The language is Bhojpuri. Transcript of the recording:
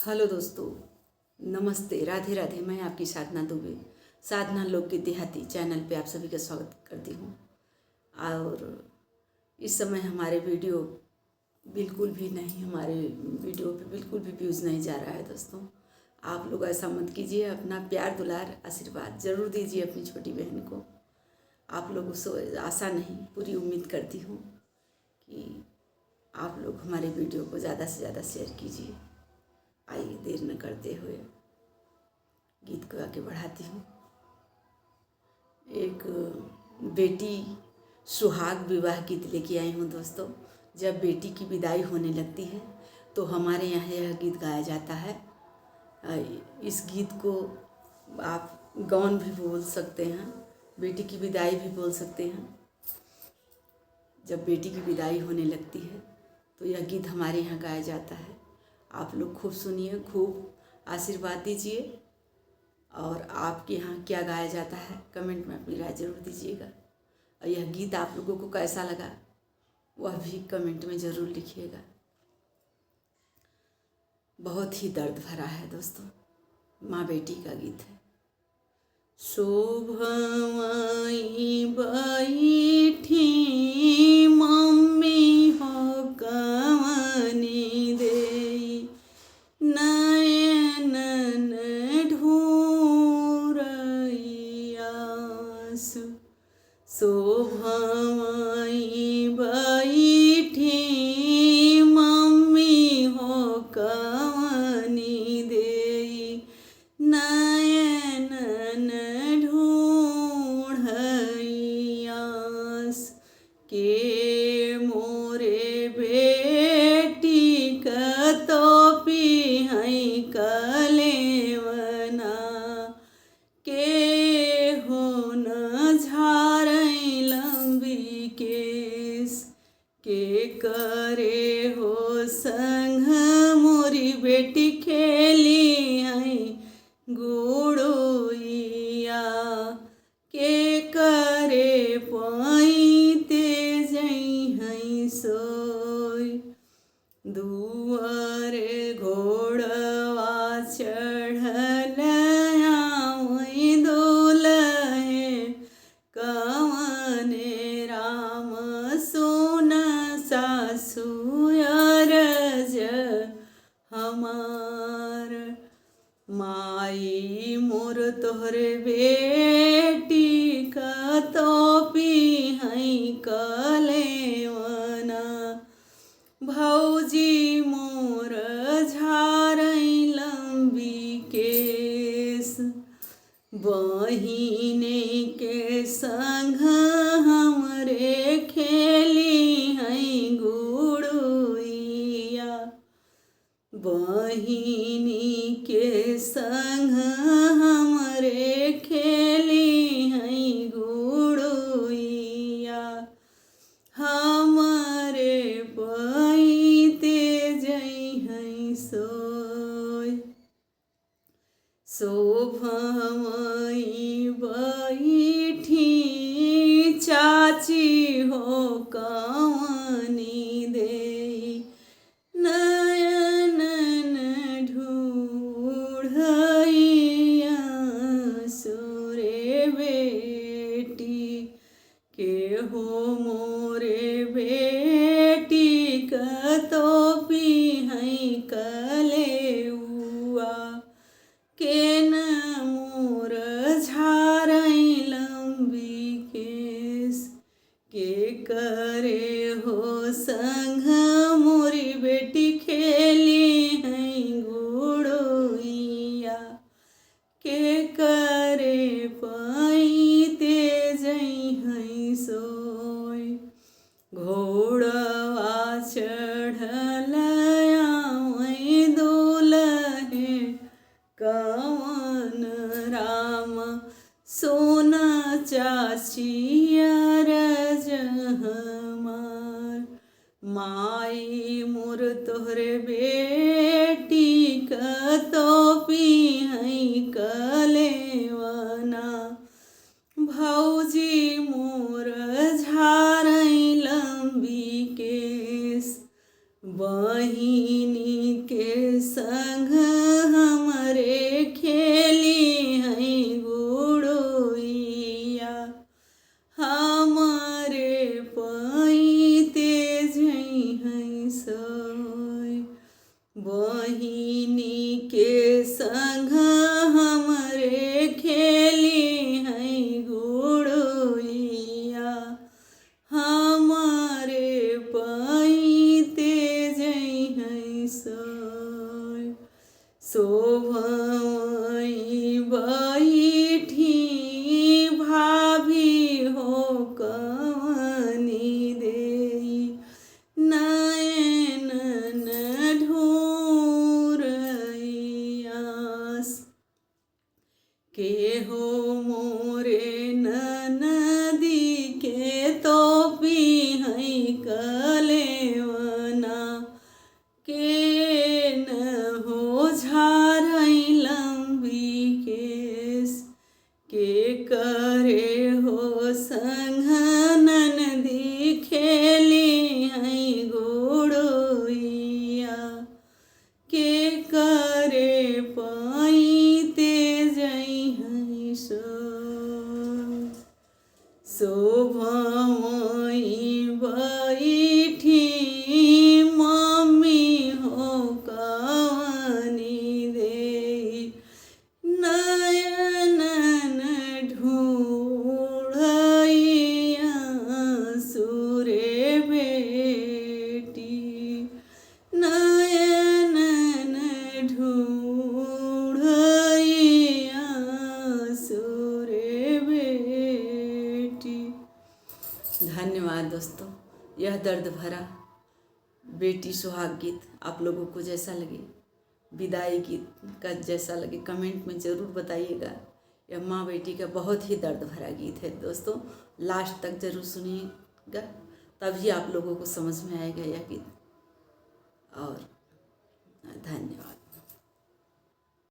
हेलो दोस्तों, नमस्ते, राधे राधे। मैं आपकी साधना दुबे, साधना लोकगीत देहाती चैनल पे आप सभी का स्वागत करती हूँ। और इस समय हमारे वीडियो बिल्कुल भी नहीं, हमारे वीडियो पे बिल्कुल भी व्यूज़ नहीं जा रहा है। दोस्तों, आप लोग ऐसा मत कीजिए, अपना प्यार दुलार आशीर्वाद ज़रूर दीजिए अपनी छोटी बहन को। आप लोगों से आशा नहीं, पूरी उम्मीद करती हूँ कि आप लोग हमारे वीडियो को ज़्यादा से ज़्यादा शेयर कीजिए। आइए देर न करते हुए गीत को आगे बढ़ाती हूँ। एक बेटी सुहाग विवाह गीत लेके आई हूँ दोस्तों। जब बेटी की विदाई होने लगती है तो हमारे यहाँ यह गीत गाया जाता है। इस गीत को आप गौन भी बोल सकते हैं, बेटी की विदाई भी बोल सकते हैं। जब बेटी की विदाई होने लगती है तो यह गीत हमारे यहाँ गाया जाता है। आप लोग खूब सुनिए, खूब आशीर्वाद दीजिए। और आपके यहाँ क्या गाया जाता है कमेंट में अपनी राय ज़रूर दीजिएगा। और यह गीत आप लोगों को कैसा लगा वह भी कमेंट में ज़रूर लिखिएगा। बहुत ही दर्द भरा है दोस्तों, माँ बेटी का गीत है। शोभमयी बैठी मम्मी हो कवनी देई, नयन ढूरैयासु। शोभमयी बैठी मम्मी हो कवनी देई, नयन ढूढ़ैयास। के मोरे बेटी कतो पिहै कलेवना, के हो न झारै लंबी केस, के करे हो संग मोरी बेटी खेली है गुड़ोइया, के करे पैते जई सोई। दुआरे घोड़वा चढ़ल आवै दुलहे, कवने राम सुन सासु अरज हमार। माई मोर तोहरे बेटी कतो पिहै कलेवना, भौजी मोर झारै लंबी केस, बहिने के संग हमरे खेली है गुड़ुइया, बहिनी के संग हमरे खेली है गुड़ुइया, हमरे पैते जई है सोई। शोभमयी बैठी चाची हो कवनी देई, नयन ढूढ़ैयासु। रे बेटी के हो मोरे बेटी कतो पिहै कलेउआ, के न मोर झारै लंबी केस, के करे हो संग मोरी बेटी खेली है गुड़ोइया, के करे पैते जई है सोई। घोड़वा चढ़ल आवै दुलहे, कवन राम सुन चाची अरज हमार। माई मोर तोहरे बेटी कतो पिहै कलेवना, भौजी मोर झारै लंबी केस, बहिनी के संग संग हमरे खेली है गुड़िया, हमारे पैते जई है सोय। शोभई बैठी भाभी हो कवनी देई, नयन ढूरैयास। के हो मोरे ननदी के तोपी है कलेवना, के न हो झारई लंबी केस, के करे हो संग ननदी खेली है गुड़िया, के करे पैते जई है सोय। शोभई बैठी मम्मी हो कवनी देई, नयन ढूढ़ैया सुरे बेटी, नयन ढूढ़ैया सुरे बेटी। धन्यवाद दोस्तों। यह दर्द भरा बेटी सुहाग गीत आप लोगों को जैसा लगे, विदाई गीत का जैसा लगे, कमेंट में ज़रूर बताइएगा। यह माँ बेटी का बहुत ही दर्द भरा गीत है दोस्तों, लास्ट तक ज़रूर सुनिएगा, तभी आप लोगों को समझ में आएगा यह गीत। और धन्यवाद।